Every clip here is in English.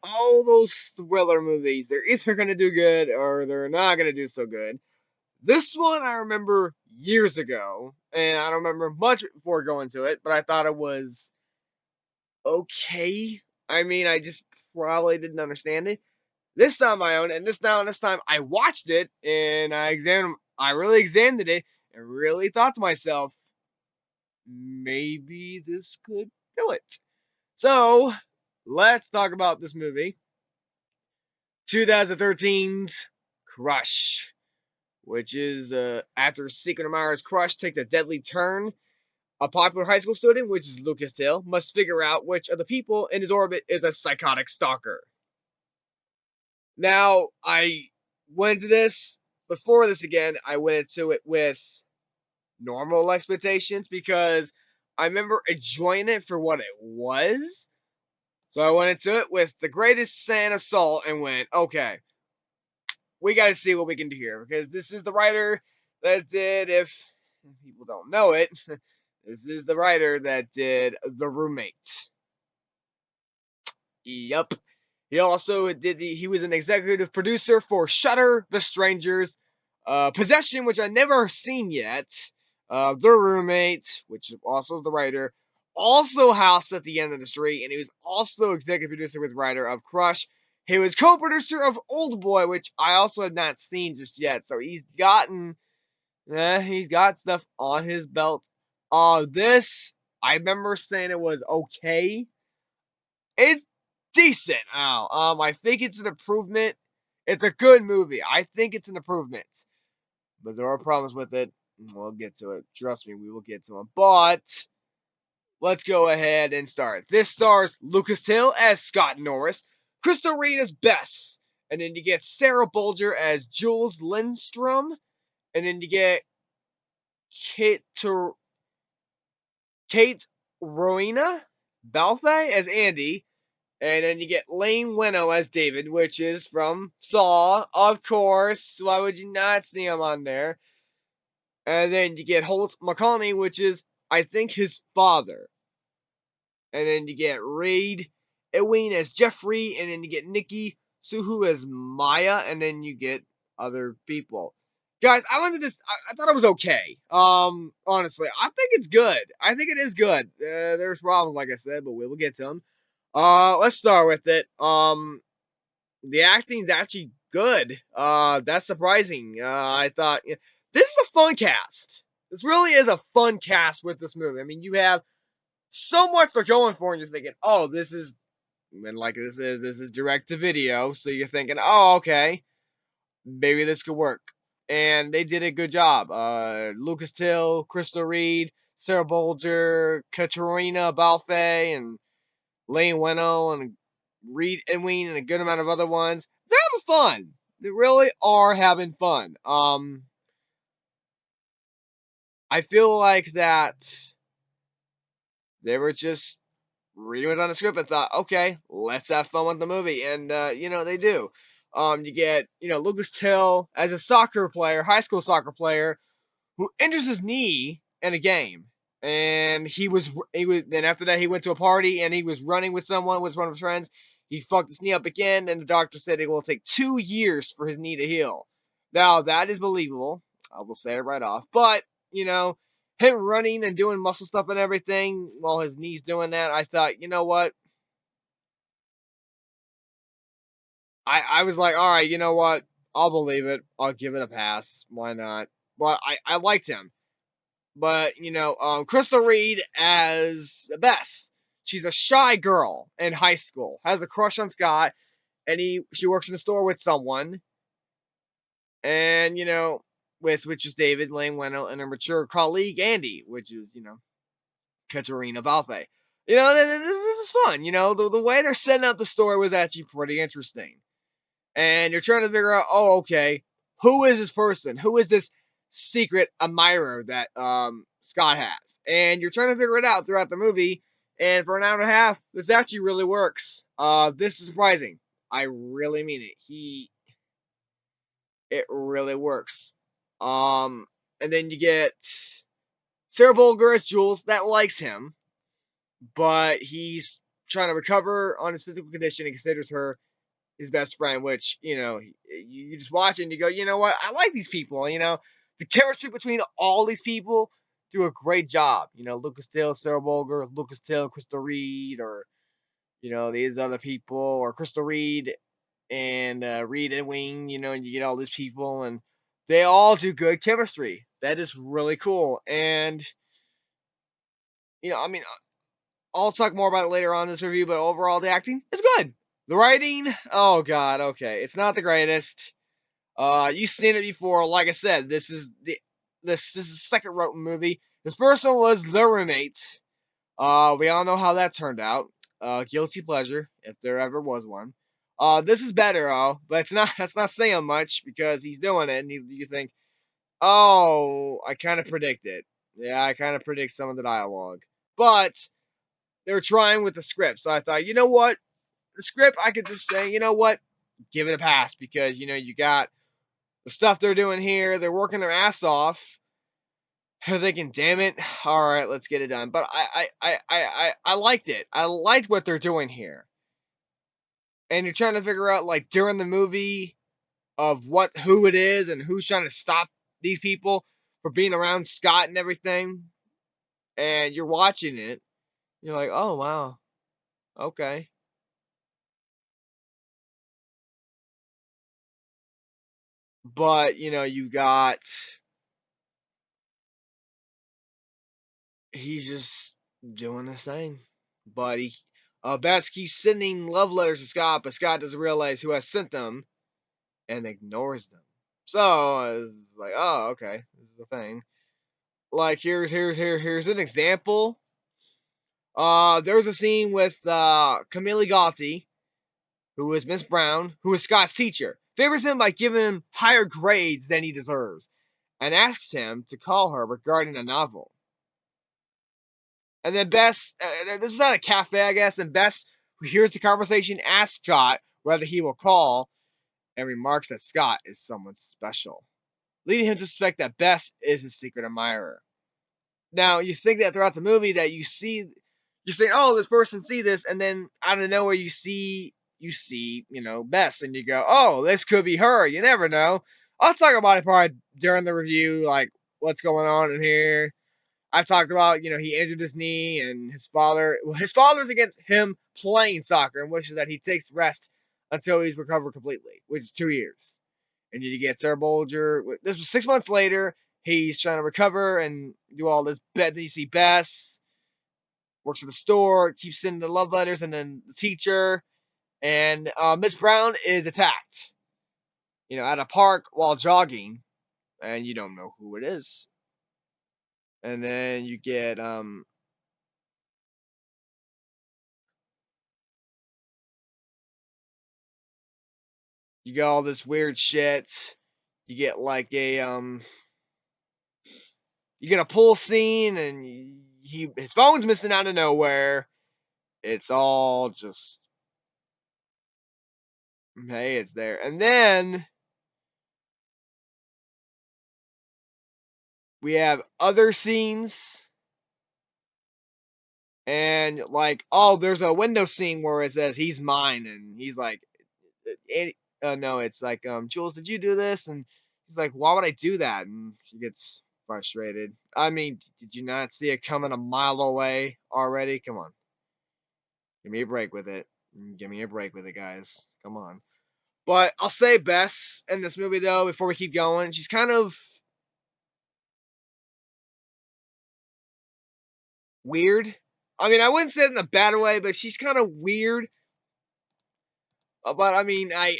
all those thriller movies, they're either going to do good or they're not going to do so good. This one I remember years ago, and I don't remember much before going to it, but I thought it was okay. I mean, I just probably didn't understand it. This time I own it, and this time I watched it and I really examined it and really thought to myself, maybe this could do it. So let's talk about this movie, 2013's Crush, which is after Secret Admirer's crush takes a deadly turn. A popular high school student, which is Lucas Hill, must figure out which of the people in his orbit is a psychotic stalker. Now, I went into this before this again. I went into it with normal expectations because I remember enjoying it for what it was. So I went into it with the greatest sand of salt and went, okay, we got to see what we can do here because this is the writer that did, if people don't know it, this is the writer that did The Roommate. Yup. He also he was an executive producer for Shutter, The Strangers, Possession, which I never seen yet, The Roommate, which also is the writer, also House at the End of the Street, and he was also executive producer with writer of Crush. He was co-producer of Old Boy, which I also have not seen just yet, so he's got stuff on his belt. This, I remember saying it was okay. It's decent. I think it's an improvement. It's a good movie. I think it's an improvement, but there are problems with it. We'll get to it. Trust me, we will get to them. But let's go ahead and start. This stars Lucas Till as Scott Norris, Crystal Reed as Bess, and then you get Sarah Bulger as Jules Lindstrom, and then you get Kate Kate Rowena Balfe as Andy, and then you get Lane Weno as David, which is from Saw, of course. Why would you not see him on there? And then you get Holt McConney, which is, I think, his father. And then you get Reed Ewing as Jeffrey, and then you get Nikki Suhu as Maya, and then you get other people. Guys, I went to this. I thought it was okay. Honestly, I think it's good. I think it is good. There's problems, like I said, but we will get to them. Let's start with it. The acting's actually good. That's surprising. I thought this is a fun cast. This really is a fun cast with this movie. I mean, you have so much they're going for, and you're thinking, oh, this is direct to video, so you're thinking, oh, okay, maybe this could work. And they did a good job. Lucas Till, Crystal Reed, Sarah Bulger, Katerina Balfe, and Lane Weno, and Reed Edwin, and a good amount of other ones. They're having fun. They really are having fun. I feel like that they were just reading what's on the script and thought, okay, let's have fun with the movie, and they do. You get Lucas Till as a soccer player, high school soccer player, who injures his knee in a game, and he was. Then after that, he went to a party and he was running with someone, with one of his friends. He fucked his knee up again, and the doctor said it will take 2 years for his knee to heal. Now that is believable. I will say it right off, but him running and doing muscle stuff and everything while his knee's doing that, I thought, you know what? I was like, all right, you know what? I'll believe it. I'll give it a pass. Why not? But I liked him. But Crystal Reed as Bess. She's a shy girl in high school, has a crush on Scott, and she works in a store with someone, and with which is David Lane Weno, and her mature colleague Andy, which is Katerina Balfe. This is fun. The way they're setting up the story was actually pretty interesting. And you're trying to figure out, oh, okay, who is this person? Who is this secret admirer that Scott has? And you're trying to figure it out throughout the movie. And for an hour and a half, this actually really works. This is surprising. I really mean it. It really works. And then you get Sarah Bulger as Jules that likes him, but he's trying to recover on his physical condition and considers her his best friend, which, you just watch it and you go, you know what? I like these people. The chemistry between all these people do a great job. Lucas Till, Sarah Bolger, Lucas Till, Crystal Reed, or, these other people, or Crystal Reed and Reed and Wing, and you get all these people, and they all do good chemistry. That is really cool. And, I mean, I'll talk more about it later on in this review, but overall, the acting is good. The writing, oh god, okay, it's not the greatest. You've seen it before. Like I said, this is the second Roten movie. This first one was The Roommate. We all know how that turned out. Guilty pleasure, if there ever was one. This is better, but it's not. That's not saying much because he's doing it, and you think, oh, I kind of predict it. Yeah, I kind of predict some of the dialogue, but they were trying with the script, so I thought, you know what, the script, I could just say, you know what, give it a pass because you got the stuff they're doing here. They're working their ass off. They're thinking, damn it, all right, let's get it done. But I liked it. I liked what they're doing here. And you're trying to figure out, like, during the movie of who it is and who's trying to stop these people for being around Scott and everything. And you're watching it. You're like, oh wow, okay. But you got, he's just doing his thing. But Bess keeps sending love letters to Scott, but Scott doesn't realize who has sent them and ignores them. So it's like, oh, okay, this is a thing. Like, here's an example. There's a scene with Camille Gotti, who is Miss Brown, who is Scott's teacher, favors him by giving him higher grades than he deserves, and asks him to call her regarding a novel. And then Bess, this is at a cafe, I guess, and Bess, who hears the conversation, asks Scott whether he will call, and remarks that Scott is someone special, leading him to suspect that Bess is his secret admirer. Now, you think that throughout the movie that you're saying, oh, this person see this, and then out of nowhere Bess, and you go, oh, this could be her. You never know. I'll talk about it probably during the review, like what's going on in here. I talked about, he injured his knee, and his father's against him playing soccer and wishes that he takes rest until he's recovered completely, which is 2 years. And you get Sarah Bolger. This was 6 months later. He's trying to recover and do all this. Then you see Bess works for the store, keeps sending the love letters, and then the teacher. And Miss Brown is attacked, at a park while jogging, and you don't know who it is. And then you get you get all this weird shit. You get like you get a pool scene, and his phone's missing out of nowhere. It's all just, hey, it's there. And then we have other scenes, and like, oh, there's a window scene where it says he's mine, and he's like, no, it's like, Jules, did you do this? And he's like, why would I do that? And she gets frustrated. I mean, did you not see it coming a mile away already? Come on, give me a break with it. Give me a break with it, guys. Come on. But I'll say Bess in this movie, though, before we keep going, she's kind of weird. I mean, I wouldn't say it in a bad way, but she's kind of weird. But I mean, I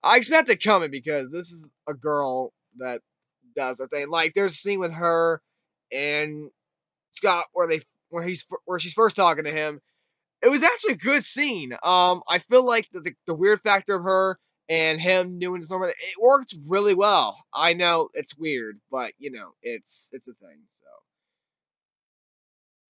expect it coming because this is a girl that does a thing. Like, there's a scene with her and Scott where she's first talking to him. It was actually a good scene. I feel like the weird factor of her and him doing his normal, it worked really well. I know it's weird, but it's a thing.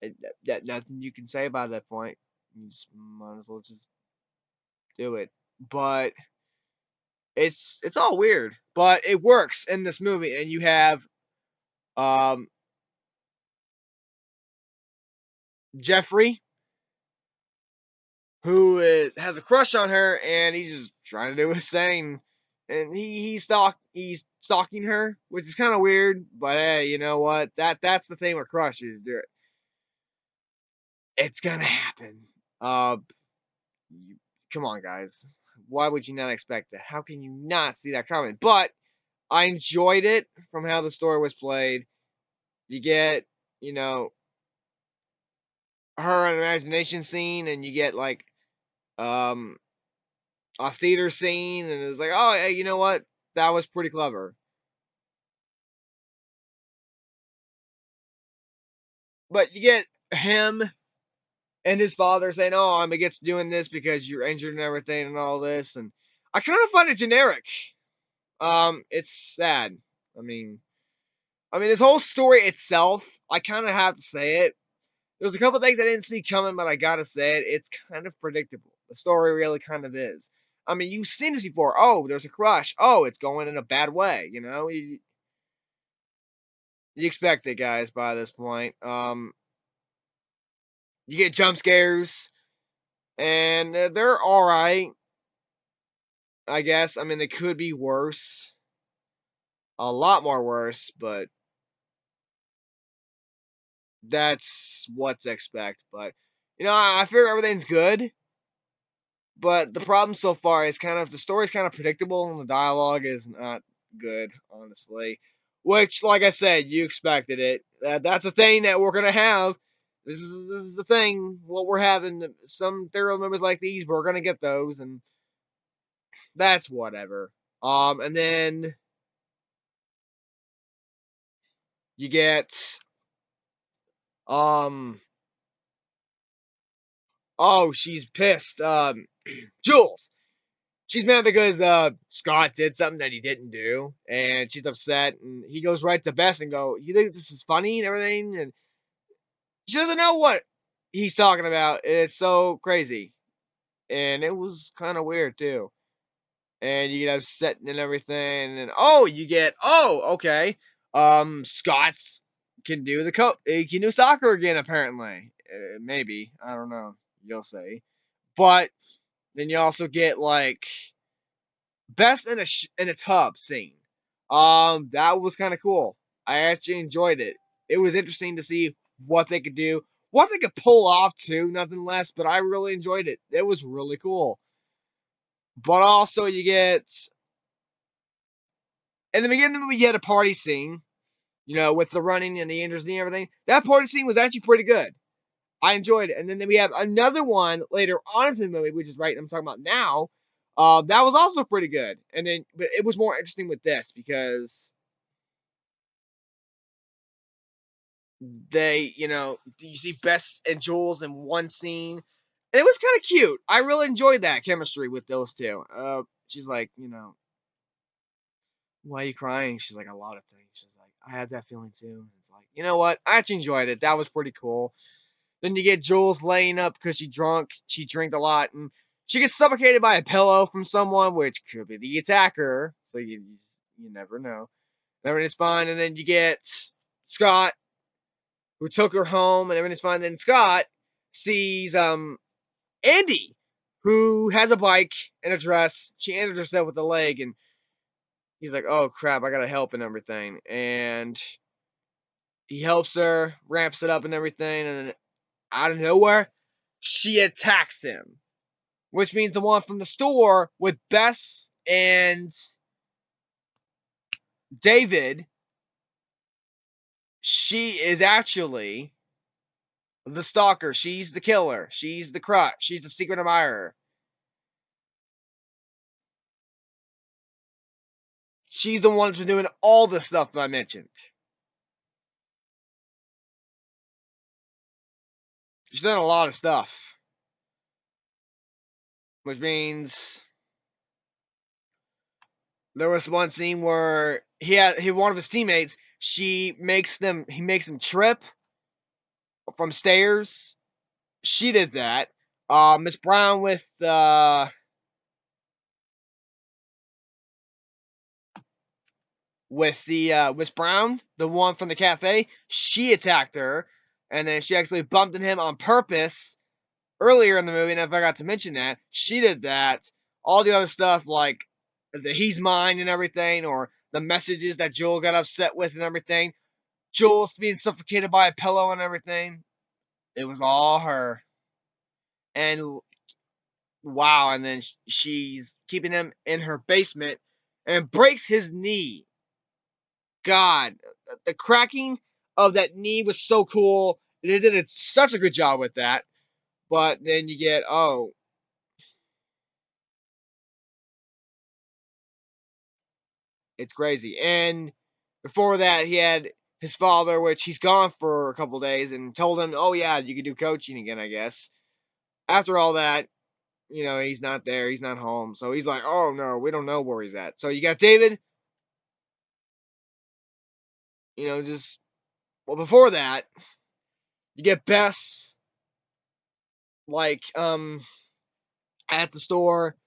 So that nothing you can say about that point. You just might as well just do it. But it's all weird, but it works in this movie. And you have um Jeffrey, has a crush on her, and he's just trying to do his thing, and he's stalking her, which is kind of weird. But hey, you know what? That's the thing with crushes. It's gonna happen. Uh, you, come on, guys. Why would you not expect that? How can you not see that coming? But I enjoyed it from how the story was played. You get, you know, her imagination scene, and you get like um a theater scene, and it was like, oh, hey, you know what? That was pretty clever. But you get him and his father saying, "Oh, I'm against doing this because you're injured and everything and all this," and I kind of find it generic. It's sad. I mean, this whole story itself, I kind of have to say it. There's a couple things I didn't see coming, but I gotta say it. It's kind of predictable. The story really kind of is. I mean, you've seen this before. Oh, there's a crush. Oh, it's going in a bad way. You expect it, guys. By this point, you get jump scares, and they're all right. I guess. I mean, they could be worse, a lot more worse, but that's what to expect. But I figure everything's good. But the problem so far is kind of the story's kind of predictable and the dialogue is not good, honestly. Which, like I said, you expected it. That's a thing that we're gonna have. This is the thing. What we're having. Some serial members like these, we're gonna get those, and that's whatever. And then you get um. Oh, she's pissed. Jules. She's mad because Scott did something that he didn't do, and she's upset. And he goes right to Bess and go, "You think this is funny and everything?" And she doesn't know what he's talking about. It's so crazy, and it was kind of weird too. And you get upset and everything, and you get okay. Scott's can do he can do soccer again apparently. Maybe I don't know. You'll say, but then you also get like best in a tub scene. That was kind of cool. I actually enjoyed it. It was interesting to see what they could do, what they could pull off too, nothing less. But I really enjoyed it. It was really cool. But also, you get in the beginning of the movie, you had a party scene, with the running and the injuries and everything. That party scene was actually pretty good. I enjoyed it. And then we have another one later on in the movie, which is right I'm talking about now. That was also pretty good. And then, but it was more interesting with this because you see Bess and Jules in one scene. And it was kind of cute. I really enjoyed that chemistry with those two. She's like, why are you crying? She's like, a lot of things. She's like, I had that feeling too. And it's like, you know what? I actually enjoyed it. That was pretty cool. Then you get Jules laying up because she drunk. She drank a lot, and she gets suffocated by a pillow from someone, which could be the attacker. So you never know. Everything's fine, and then you get Scott, who took her home, and everything's fine. Then Scott sees Andy, who has a bike and a dress. She injured herself with a leg, and he's like, "Oh crap, I gotta help and everything." And he helps her, ramps it up and everything, and then out of nowhere, she attacks him, which means the one from the store with Bess and David, she is actually the stalker. She's the killer. She's the crutch. She's the secret admirer. She's the one that's been doing all the stuff that I mentioned. She's done a lot of stuff, which means there was one scene where one of his teammates. He makes him trip from stairs. She did that. Miss Brown with the Miss Brown, the one from the cafe, she attacked her, and then she actually bumped into him on purpose earlier in the movie, and I forgot to mention that she did that. All the other stuff like the "he's mine" and everything, or the messages that Joel got upset with and everything. Joel's being suffocated by a pillow and everything. It was all her. And wow, and then she's keeping him in her basement and breaks his knee. God, the cracking of that knee was so cool. They did such a good job with that. But then you get, oh, it's crazy. And before that, he had his father, which he's gone for a couple days, and told him, oh, yeah, you can do coaching again, I guess. After all that, he's not there. He's not home. So he's like, oh, no, we don't know where he's at. So you got David, just, well, before that, you get Bess, like, at the store,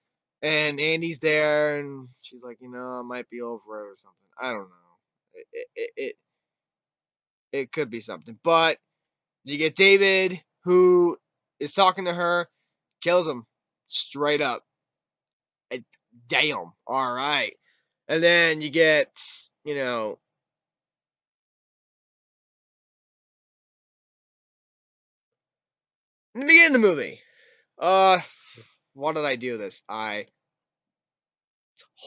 and Andy's there, and she's like, it might be over or something. I don't know. It could be something. But you get David, who is talking to her, kills him straight up. Damn. All right. And then you get, you know, in the beginning of the movie, uh, why did I do this? I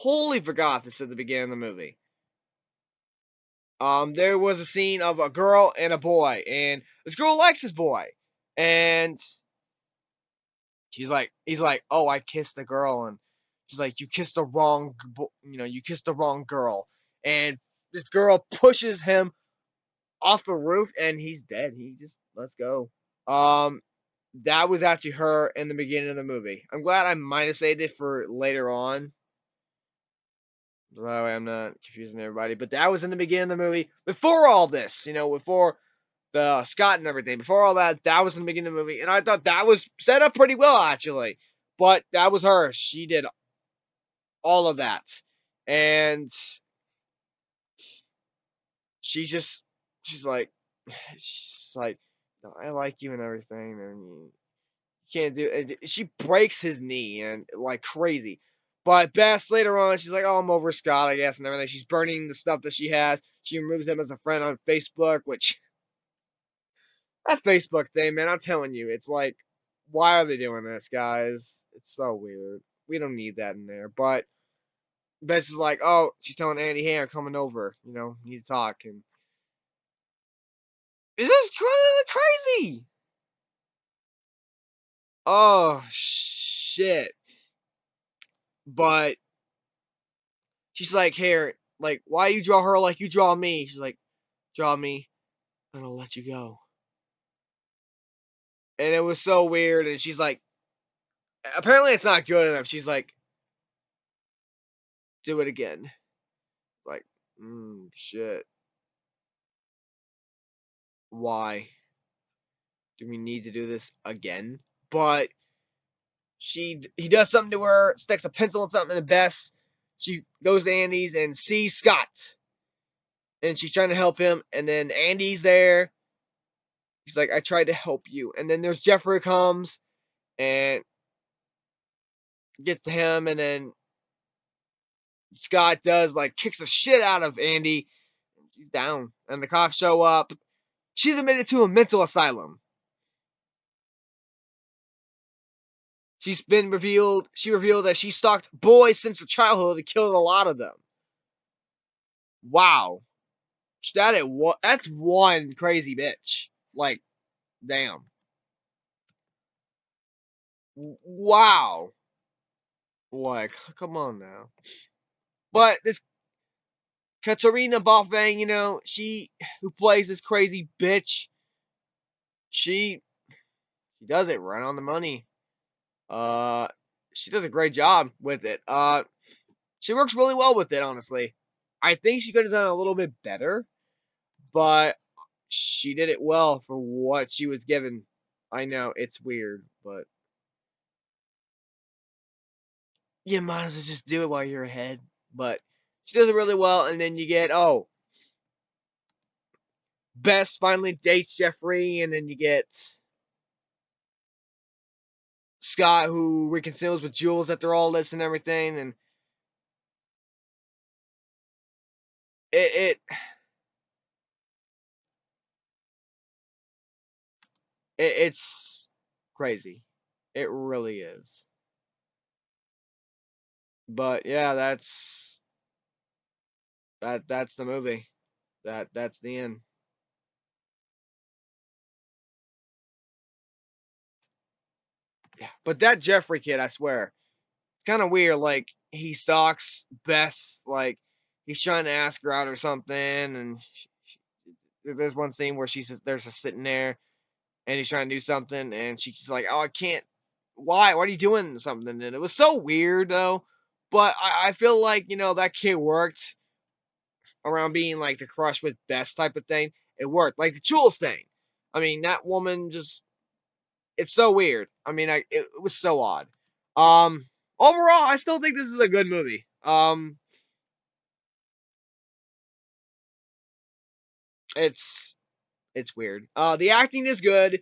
totally forgot this at the beginning of the movie. There was a scene of a girl and a boy, and this girl likes this boy, and he's like, oh, I kissed the girl, and she's like, you kissed the wrong girl, and this girl pushes him off the roof, and he's dead. He just lets go. Um, that was actually her in the beginning of the movie. I'm glad I might have saved it for later on. That way I'm not confusing everybody. But that was in the beginning of the movie. Before all this, before the Scott and everything, before all that, that was in the beginning of the movie. And I thought that was set up pretty well, actually. But that was her. She did all of that. And she's like, she's like, no, I like you and everything. And you can't do it. She breaks his knee and like crazy. But Bess later on, she's like, "Oh, I'm over Scott, I guess," and everything. She's burning the stuff that she has. She removes him as a friend on Facebook, which that Facebook thing, man, I'm telling you, it's like, why are they doing this, guys? It's so weird. We don't need that in there. But Bess is like, "Oh," she's telling Andy, "Hey, I'm coming over. Need to talk." And is this crazy? Oh shit! But she's like, "Here, like, why you draw her like you draw me?" She's like, "Draw me, and I'll let you go." And it was so weird. And she's like, apparently it's not good enough. She's like, "Do it again." Like, shit. Why do we need to do this again? But he does something to her, sticks a pencil in something in the Bess. She goes to Andy's and sees Scott, and she's trying to help him. And then Andy's there. He's like, "I tried to help you." And then there's Jeffrey comes and gets to him, and then Scott does like kicks the shit out of Andy. She's down, and the cops show up. She's admitted to a mental asylum. She revealed that she stalked boys since her childhood and killed a lot of them. Wow. That's one crazy bitch. Like, damn. Wow. Like, come on now. But this Katarina Balfang, she who plays this crazy bitch, she does it right on the money. Uh, she does a great job with it. She works really well with it, honestly. I think she could have done a little bit better, but she did it well for what she was given. I know it's weird, but you might as well just do it while you're ahead. But she does it really well, and then you get Bess finally dates Jeffrey, and then you get Scott who reconciles with Jules after all this and everything, and it it's crazy. It really is. But yeah, that's the movie. That's the end. Yeah. But that Jeffrey kid, I swear, it's kind of weird. Like he stalks Bess, like he's trying to ask her out or something, and there's one scene where she's just, there's just sitting there, and he's trying to do something, and she's like, "Oh, I can't. Why? Why are you doing something?" And it was so weird though. But I feel like that kid worked around being like the crush with Bess type of thing. It worked, like the Jules thing. I mean, that woman just it's so weird. I mean, it was so odd. Um, Overall, I still think this is a good movie. It's it's weird. The acting is good.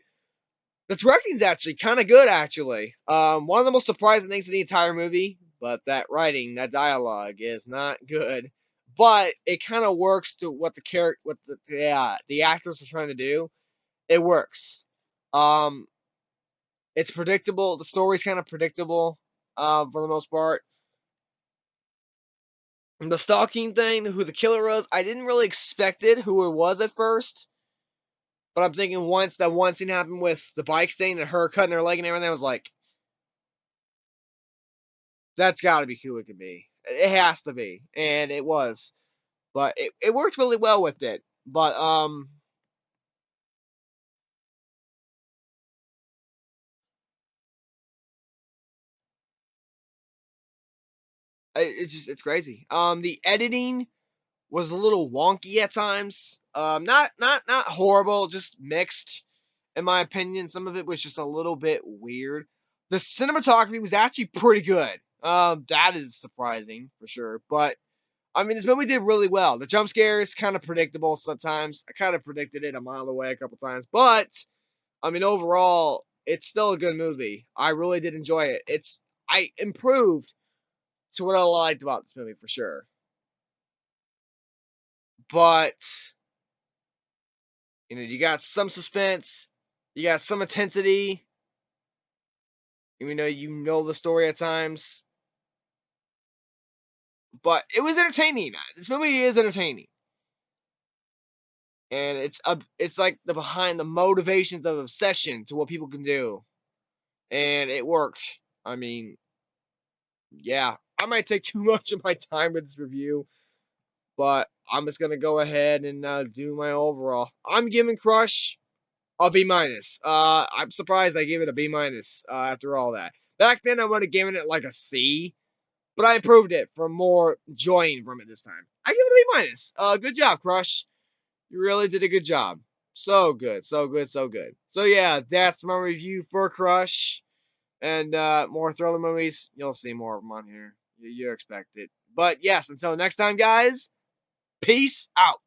The directing's actually kind of good, actually. One of the most surprising things in the entire movie, but that writing, that dialogue is not good. But it kind of works to what the character, what the actors were trying to do. It works. Um, it's predictable. The story's kind of predictable, for the most part. The stalking thing, who the killer was, I didn't really expect it, who it was at first. But I'm thinking once that one scene happened with the bike thing and her cutting her leg and everything, I was like, that's got to be who it could be. It has to be, and it was. But it worked really well with it. But it's crazy. The editing was a little wonky at times. Not horrible, just mixed. In my opinion, some of it was just a little bit weird. The cinematography was actually pretty good. That is surprising for sure. But I mean, this movie did really well. The jump scares kind of predictable sometimes. I kind of predicted it a mile away a couple times, but I mean, overall, it's still a good movie. I really did enjoy it. I improved to what I liked about this movie for sure. But you got some suspense, you got some intensity. You know the story at times, but it was entertaining. This movie is entertaining, and it's like the motivations of obsession to what people can do, and it worked. I mean, yeah, I might take too much of my time with this review, but I'm just gonna go ahead and do my overall. I'm giving Crush a B minus. I'm surprised I gave it a B minus after all that. Back then, I would have given it like a C, but I improved it for more enjoying from it this time. I give it a B minus. Good job, Crush. You really did a good job. So good, so good, so good. So yeah, that's my review for Crush. And more thriller movies, you'll see more of them on here. You expect it. But yes, until next time, guys, peace out.